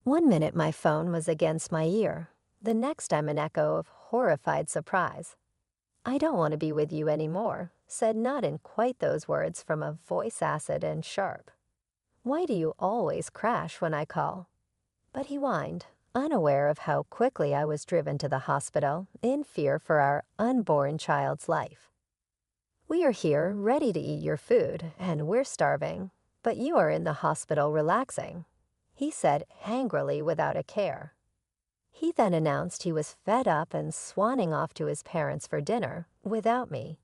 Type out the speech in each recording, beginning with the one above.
One minute my phone was against my ear. The next I'm an echo of horrified surprise. "I don't want to be with you anymore," said not in quite those words from a voice acid and sharp. "Why do you always crash when I call?" But he whined, unaware of how quickly I was driven to the hospital in fear for our unborn child's life. "We are here ready to eat your food, and we're starving, but you are in the hospital relaxing," he said angrily without a care. He then announced he was fed up and swanning off to his parents for dinner without me.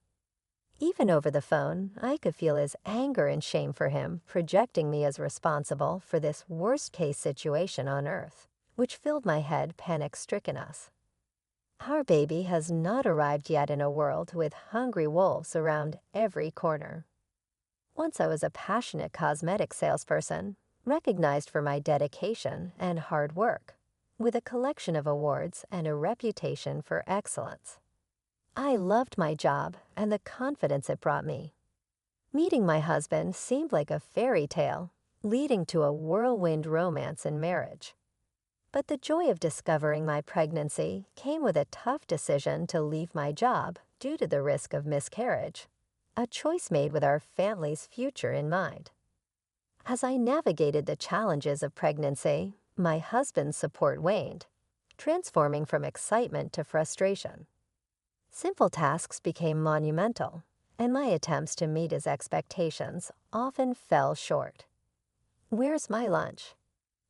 Even over the phone, I could feel his anger and shame for him projecting me as responsible for this worst-case situation on Earth, which filled my head panic-stricken us. Our baby has not arrived yet in a world with hungry wolves around every corner. Once I was a passionate cosmetic salesperson, recognized for my dedication and hard work, with a collection of awards and a reputation for excellence. I loved my job and the confidence it brought me. Meeting my husband seemed like a fairy tale, leading to a whirlwind romance and marriage. But the joy of discovering my pregnancy came with a tough decision to leave my job due to the risk of miscarriage, a choice made with our family's future in mind. As I navigated the challenges of pregnancy, my husband's support waned, transforming from excitement to frustration. Simple tasks became monumental, and my attempts to meet his expectations often fell short. "Where's my lunch?"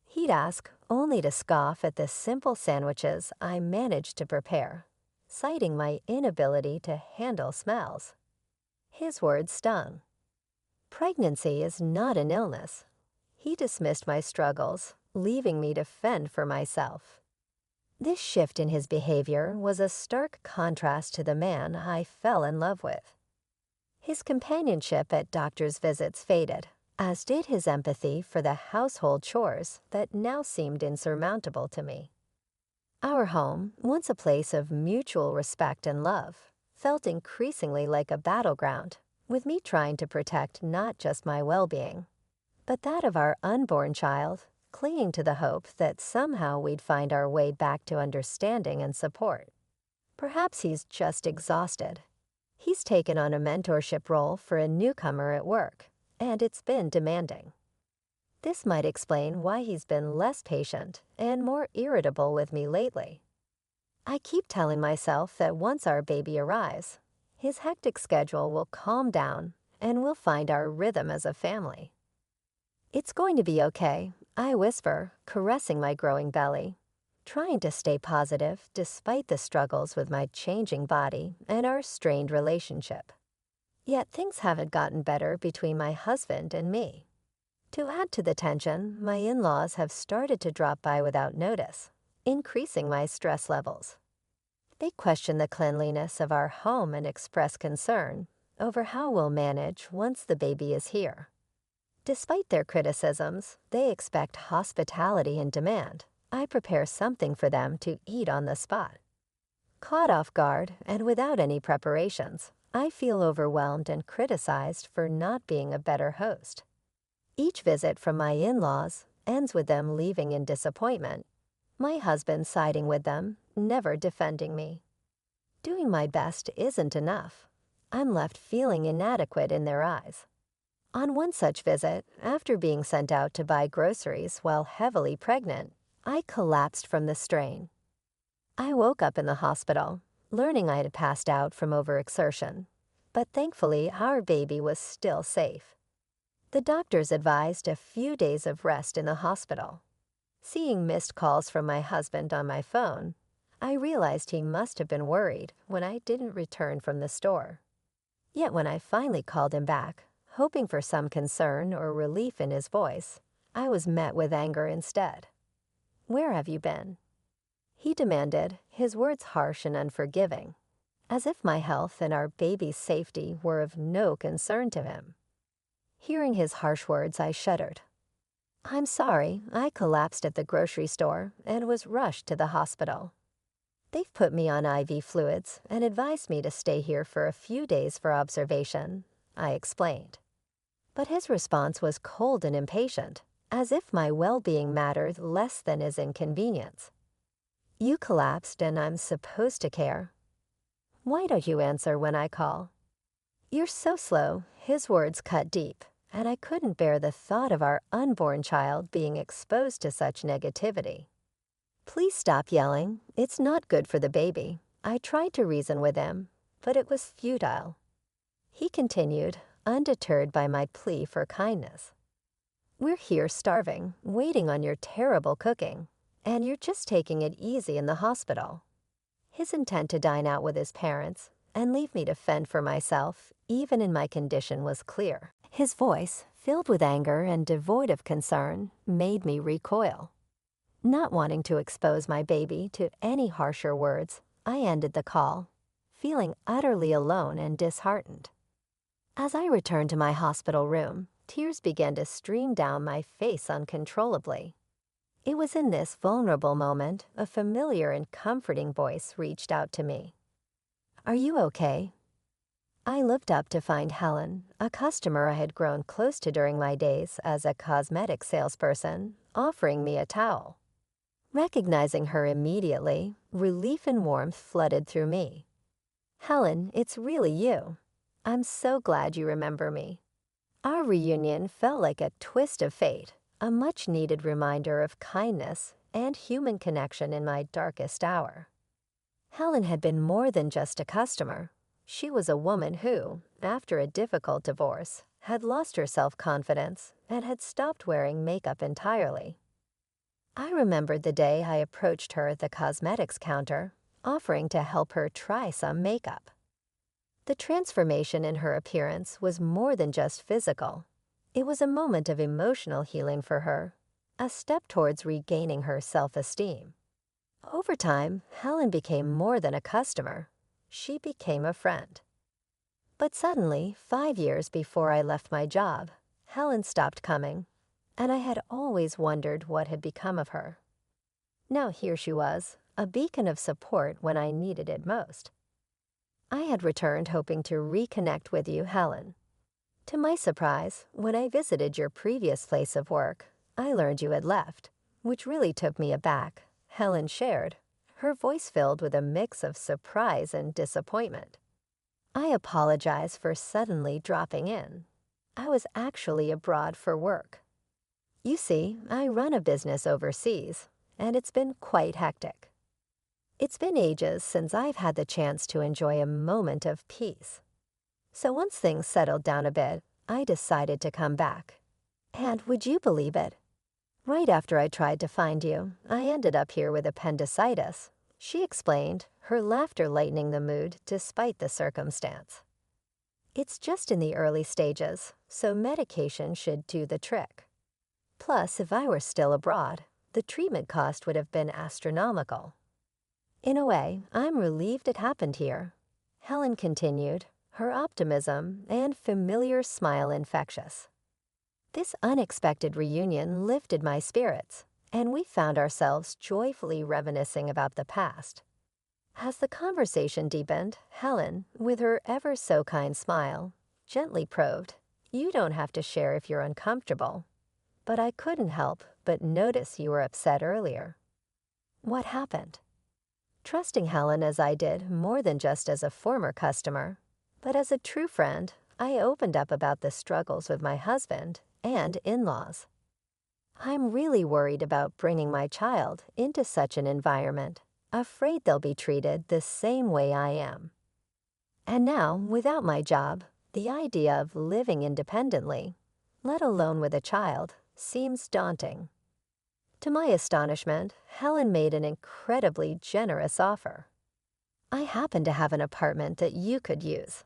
he'd ask, only to scoff at the simple sandwiches I managed to prepare, citing my inability to handle smells. His words stung. Pregnancy is not an illness. He dismissed my struggles, leaving me to fend for myself. This shift in his behavior was a stark contrast to the man I fell in love with. His companionship at doctor's visits faded, as did his empathy for the household chores that now seemed insurmountable to me. Our home, once a place of mutual respect and love, felt increasingly like a battleground, with me trying to protect not just my well-being, but that of our unborn child, clinging to the hope that somehow we'd find our way back to understanding and support. Perhaps he's just exhausted. He's taken on a mentorship role for a newcomer at work, and it's been demanding. This might explain why he's been less patient and more irritable with me lately. I keep telling myself that once our baby arrives, his hectic schedule will calm down and we'll find our rhythm as a family. "It's going to be okay," I whisper, caressing my growing belly, trying to stay positive despite the struggles with my changing body and our strained relationship. Yet things haven't gotten better between my husband and me. To add to the tension, my in-laws have started to drop by without notice, increasing my stress levels. They question the cleanliness of our home and express concern over how we'll manage once the baby is here. Despite their criticisms, they expect hospitality and demand. I prepare something for them to eat on the spot. Caught off guard and without any preparations, I feel overwhelmed and criticized for not being a better host. Each visit from my in-laws ends with them leaving in disappointment, my husband siding with them, never defending me. Doing my best isn't enough. I'm left feeling inadequate in their eyes. On one such visit, after being sent out to buy groceries while heavily pregnant, I collapsed from the strain. I woke up in the hospital, learning I had passed out from overexertion, but thankfully our baby was still safe. The doctors advised a few days of rest in the hospital. Seeing missed calls from my husband on my phone, I realized he must have been worried when I didn't return from the store. Yet when I finally called him back, hoping for some concern or relief in his voice, I was met with anger instead. "Where have you been?" he demanded, his words harsh and unforgiving, as if my health and our baby's safety were of no concern to him. Hearing his harsh words, I shuddered. "I'm sorry, I collapsed at the grocery store and was rushed to the hospital. They've put me on IV fluids and advised me to stay here for a few days for observation," I explained. But his response was cold and impatient, as if my well-being mattered less than his inconvenience. You collapsed and I'm supposed to care. Why don't you answer when I call? You're so slow, his words cut deep, and I couldn't bear the thought of our unborn child being exposed to such negativity. Please stop yelling, it's not good for the baby. I tried to reason with him, but it was futile. He continued, undeterred by my plea for kindness. We're here starving, waiting on your terrible cooking, and you're just taking it easy in the hospital. His intent to dine out with his parents and leave me to fend for myself, even in my condition, was clear. His voice, filled with anger and devoid of concern, made me recoil. Not wanting to expose my baby to any harsher words, I ended the call, feeling utterly alone and disheartened. As I returned to my hospital room, tears began to stream down my face uncontrollably. It was in this vulnerable moment a familiar and comforting voice reached out to me. Are you okay? I looked up to find Helen, a customer I had grown close to during my days as a cosmetic salesperson, offering me a towel. Recognizing her immediately, relief and warmth flooded through me. Helen, it's really you. I'm so glad you remember me. Our reunion felt like a twist of fate, a much-needed reminder of kindness and human connection in my darkest hour. Helen had been more than just a customer. She was a woman who, after a difficult divorce, had lost her self-confidence and had stopped wearing makeup entirely. I remembered the day I approached her at the cosmetics counter, offering to help her try some makeup. The transformation in her appearance was more than just physical. It was a moment of emotional healing for her, a step towards regaining her self-esteem. Over time, Helen became more than a customer. She became a friend. But suddenly, 5 years before I left my job, Helen stopped coming, and I had always wondered what had become of her. Now here she was, a beacon of support when I needed it most. I had returned hoping to reconnect with you, Helen. To my surprise, when I visited your previous place of work, I learned you had left, which really took me aback, Helen shared, her voice filled with a mix of surprise and disappointment. I apologize for suddenly dropping in. I was actually abroad for work. You see, I run a business overseas, and it's been quite hectic. It's been ages since I've had the chance to enjoy a moment of peace. So once things settled down a bit, I decided to come back. And would you believe it? Right after I tried to find you, I ended up here with appendicitis, she explained, her laughter lightening the mood despite the circumstance. It's just in the early stages, so medication should do the trick. Plus, if I were still abroad, the treatment cost would have been astronomical. In a way, I'm relieved it happened here, Helen continued, her optimism and familiar smile infectious. This unexpected reunion lifted my spirits, and we found ourselves joyfully reminiscing about the past. As the conversation deepened, Helen, with her ever-so-kind smile, gently probed, "You don't have to share if you're uncomfortable." But I couldn't help but notice you were upset earlier. What happened? Trusting Helen as I did, more than just as a former customer, but as a true friend, I opened up about the struggles with my husband and in-laws. I'm really worried about bringing my child into such an environment, afraid they'll be treated the same way I am. And now, without my job, the idea of living independently, let alone with a child, seems daunting. To my astonishment, Helen made an incredibly generous offer. I happen to have an apartment that you could use.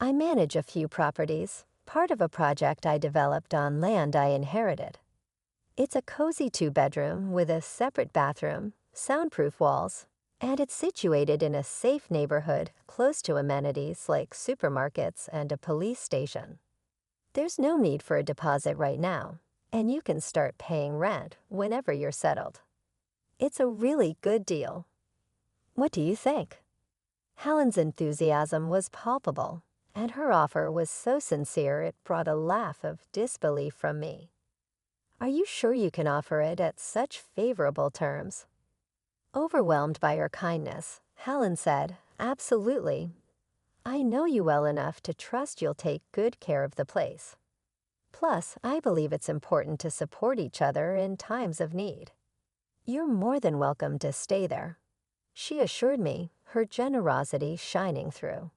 I manage a few properties, part of a project I developed on land I inherited. It's a cozy 2-bedroom with a separate bathroom, soundproof walls, and it's situated in a safe neighborhood close to amenities like supermarkets and a police station. There's no need for a deposit right now, and you can start paying rent whenever you're settled. It's a really good deal. What do you think? Helen's enthusiasm was palpable, and her offer was so sincere it brought a laugh of disbelief from me. Are you sure you can offer it at such favorable terms? Overwhelmed by her kindness, Helen said, "Absolutely. I know you well enough to trust you'll take good care of the place. Plus, I believe it's important to support each other in times of need. You're more than welcome to stay there," she assured me, her generosity shining through.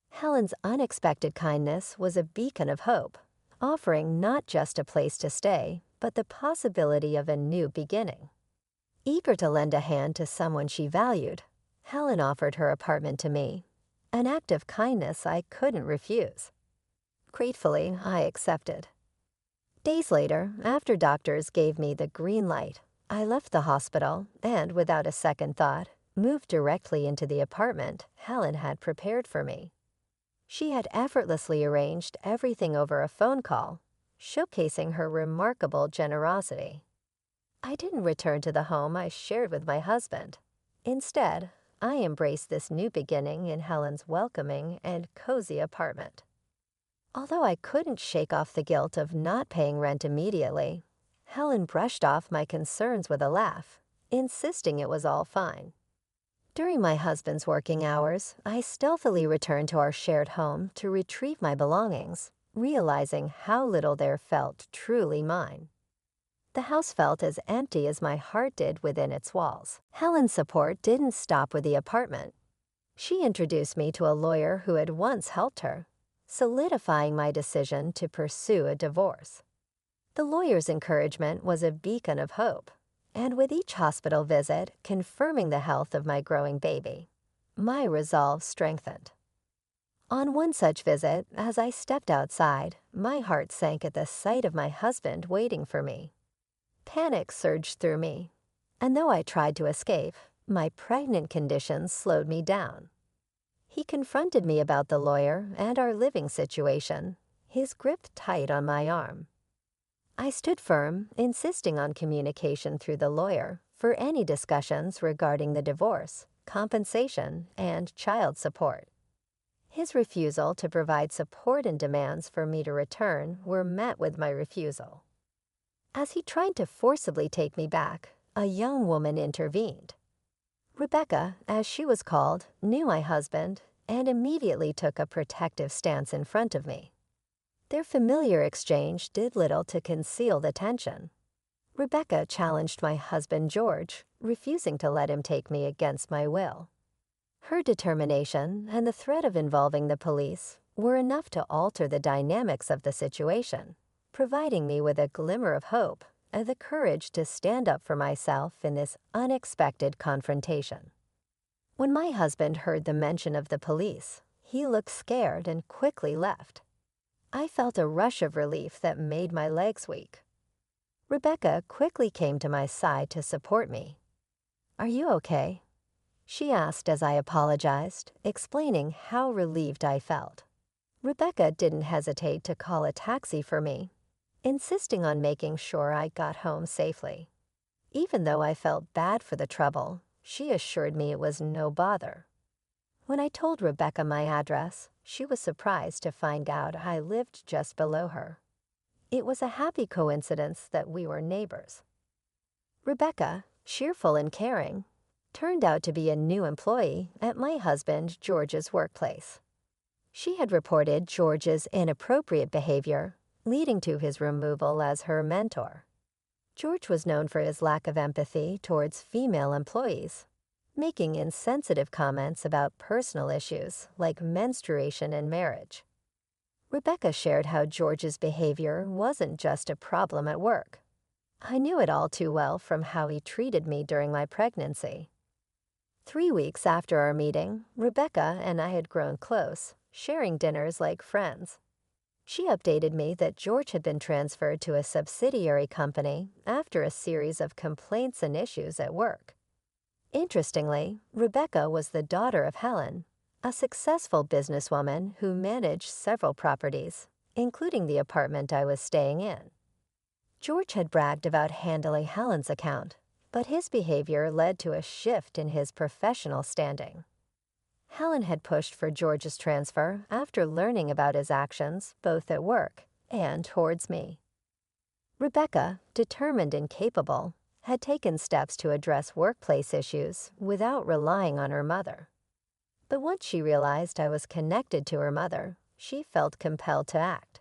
Helen's unexpected kindness was a beacon of hope, offering not just a place to stay, but the possibility of a new beginning. Eager to lend a hand to someone she valued, Helen offered her apartment to me, an act of kindness I couldn't refuse. Gratefully, I accepted. Days later, after doctors gave me the green light, I left the hospital and, without a second thought, moved directly into the apartment Helen had prepared for me. She had effortlessly arranged everything over a phone call, showcasing her remarkable generosity. I didn't return to the home I shared with my husband. Instead, I embraced this new beginning in Helen's welcoming and cozy apartment. Although I couldn't shake off the guilt of not paying rent immediately, Helen brushed off my concerns with a laugh, insisting it was all fine. During my husband's working hours, I stealthily returned to our shared home to retrieve my belongings, realizing how little there felt truly mine. The house felt as empty as my heart did within its walls. Helen's support didn't stop with the apartment. She introduced me to a lawyer who had once helped her, solidifying my decision to pursue a divorce. The lawyer's encouragement was a beacon of hope, and with each hospital visit confirming the health of my growing baby, my resolve strengthened. On one such visit, as I stepped outside, my heart sank at the sight of my husband waiting for me. Panic surged through me, and though I tried to escape, my pregnant condition slowed me down. He confronted me about the lawyer and our living situation, his grip tight on my arm. I stood firm, insisting on communication through the lawyer for any discussions regarding the divorce, compensation, and child support. His refusal to provide support and demands for me to return were met with my refusal. As he tried to forcibly take me back, a young woman intervened. Rebecca, as she was called, knew my husband and immediately took a protective stance in front of me. Their familiar exchange did little to conceal the tension. Rebecca challenged my husband George, refusing to let him take me against my will. Her determination and the threat of involving the police were enough to alter the dynamics of the situation, providing me with a glimmer of hope and the courage to stand up for myself in this unexpected confrontation. When my husband heard the mention of the police, he looked scared and quickly left. I felt a rush of relief that made my legs weak. Rebecca quickly came to my side to support me. "Are you okay?" she asked as I apologized, explaining how relieved I felt. Rebecca didn't hesitate to call a taxi for me, insisting on making sure I got home safely. Even though I felt bad for the trouble, she assured me it was no bother. When I told Rebecca my address, she was surprised to find out I lived just below her. It was a happy coincidence that we were neighbors. Rebecca, cheerful and caring, turned out to be a new employee at my husband George's workplace. She had reported George's inappropriate behavior, leading to his removal as her mentor. George was known for his lack of empathy towards female employees, making insensitive comments about personal issues like menstruation and marriage. Rebecca shared how George's behavior wasn't just a problem at work. I knew it all too well from how he treated me during my pregnancy. 3 weeks after our meeting, Rebecca and I had grown close, sharing dinners like friends. She updated me that George had been transferred to a subsidiary company after a series of complaints and issues at work. Interestingly, Rebecca was the daughter of Helen, a successful businesswoman who managed several properties, including the apartment I was staying in. George had bragged about handling Helen's account, but his behavior led to a shift in his professional standing. Helen had pushed for George's transfer after learning about his actions both at work and towards me. Rebecca, determined and capable, had taken steps to address workplace issues without relying on her mother. But once she realized I was connected to her mother, she felt compelled to act.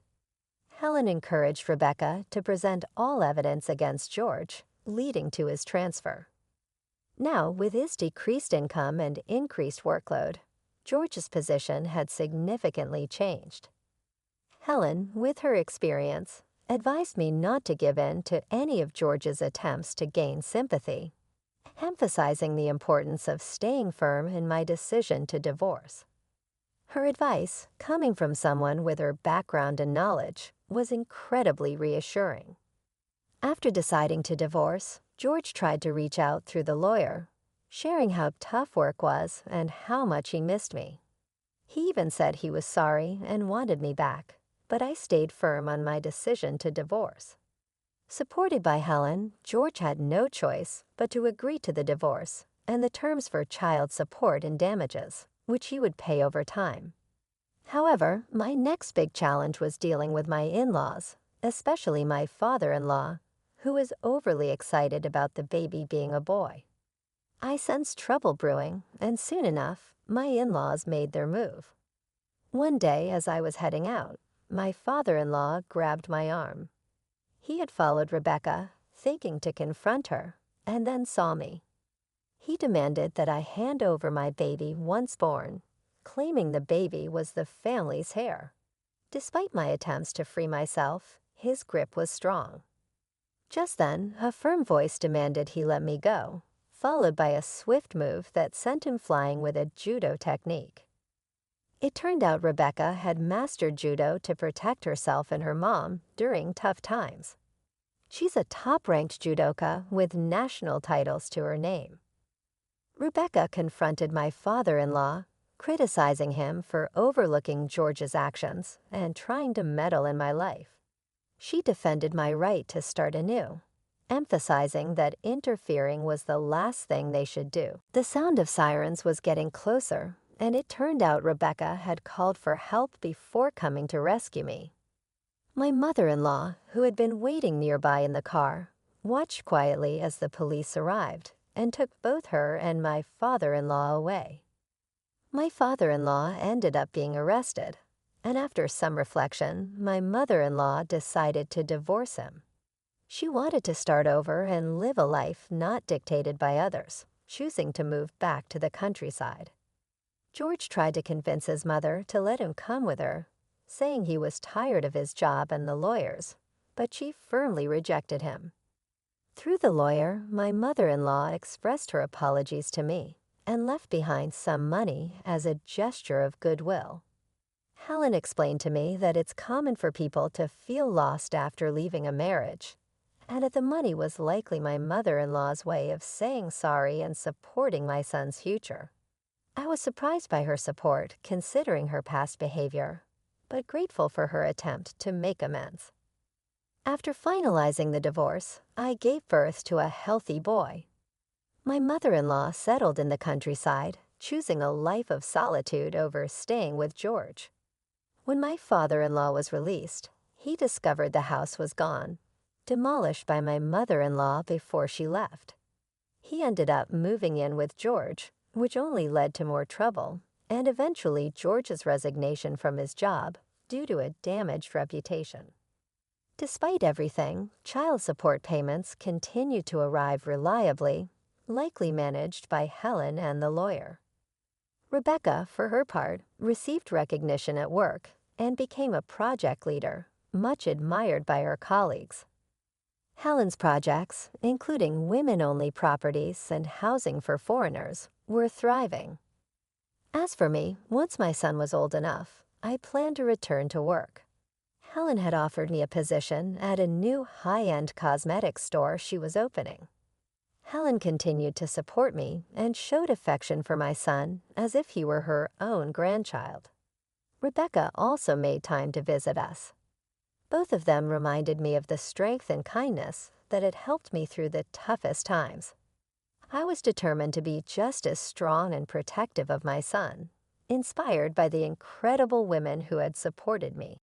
Helen encouraged Rebecca to present all evidence against George, leading to his transfer. Now, with his decreased income and increased workload, George's position had significantly changed. Helen, with her experience, advised me not to give in to any of George's attempts to gain sympathy, emphasizing the importance of staying firm in my decision to divorce. Her advice, coming from someone with her background and knowledge, was incredibly reassuring. After deciding to divorce, George tried to reach out through the lawyer, sharing how tough work was and how much he missed me. He even said he was sorry and wanted me back, but I stayed firm on my decision to divorce. Supported by Helen, George had no choice but to agree to the divorce and the terms for child support and damages, which he would pay over time. However, my next big challenge was dealing with my in-laws, especially my father-in-law, who was overly excited about the baby being a boy. I sensed trouble brewing, and soon enough, my in-laws made their move. One day, as I was heading out, my father-in-law grabbed my arm. He had followed Rebecca, thinking to confront her, and then saw me. He demanded that I hand over my baby once born, claiming the baby was the family's heir. Despite my attempts to free myself, his grip was strong. Just then, a firm voice demanded he let me go, followed by a swift move that sent him flying with a judo technique. It turned out Rebecca had mastered judo to protect herself and her mom during tough times. She's a top-ranked judoka with national titles to her name. Rebecca confronted my father-in-law, criticizing him for overlooking George's actions and trying to meddle in my life. She defended my right to start anew, emphasizing that interfering was the last thing they should do. The sound of sirens was getting closer, and it turned out Rebecca had called for help before coming to rescue me. My mother-in-law, who had been waiting nearby in the car, watched quietly as the police arrived and took both her and my father-in-law away. My father-in-law ended up being arrested, and after some reflection, my mother-in-law decided to divorce him. She wanted to start over and live a life not dictated by others, choosing to move back to the countryside. George tried to convince his mother to let him come with her, saying he was tired of his job and the lawyers, but she firmly rejected him. Through the lawyer, my mother-in-law expressed her apologies to me and left behind some money as a gesture of goodwill. Helen explained to me that it's common for people to feel lost after leaving a marriage, and that the money was likely my mother-in-law's way of saying sorry and supporting my son's future. I was surprised by her support, considering her past behavior, but grateful for her attempt to make amends. After finalizing the divorce, I gave birth to a healthy boy. My mother-in-law settled in the countryside, choosing a life of solitude over staying with George. When my father-in-law was released, he discovered the house was gone, demolished by my mother-in-law before she left. He ended up moving in with George, which only led to more trouble, and eventually George's resignation from his job due to a damaged reputation. Despite everything, child support payments continued to arrive reliably, likely managed by Helen and the lawyer. Rebecca, for her part, received recognition at work and became a project leader, much admired by her colleagues. Helen's projects, including women-only properties and housing for foreigners, were thriving. As for me, once my son was old enough, I planned to return to work. Helen had offered me a position at a new high-end cosmetics store she was opening. Helen continued to support me and showed affection for my son as if he were her own grandchild. Rebecca also made time to visit us. Both of them reminded me of the strength and kindness that had helped me through the toughest times. I was determined to be just as strong and protective of my son, inspired by the incredible women who had supported me.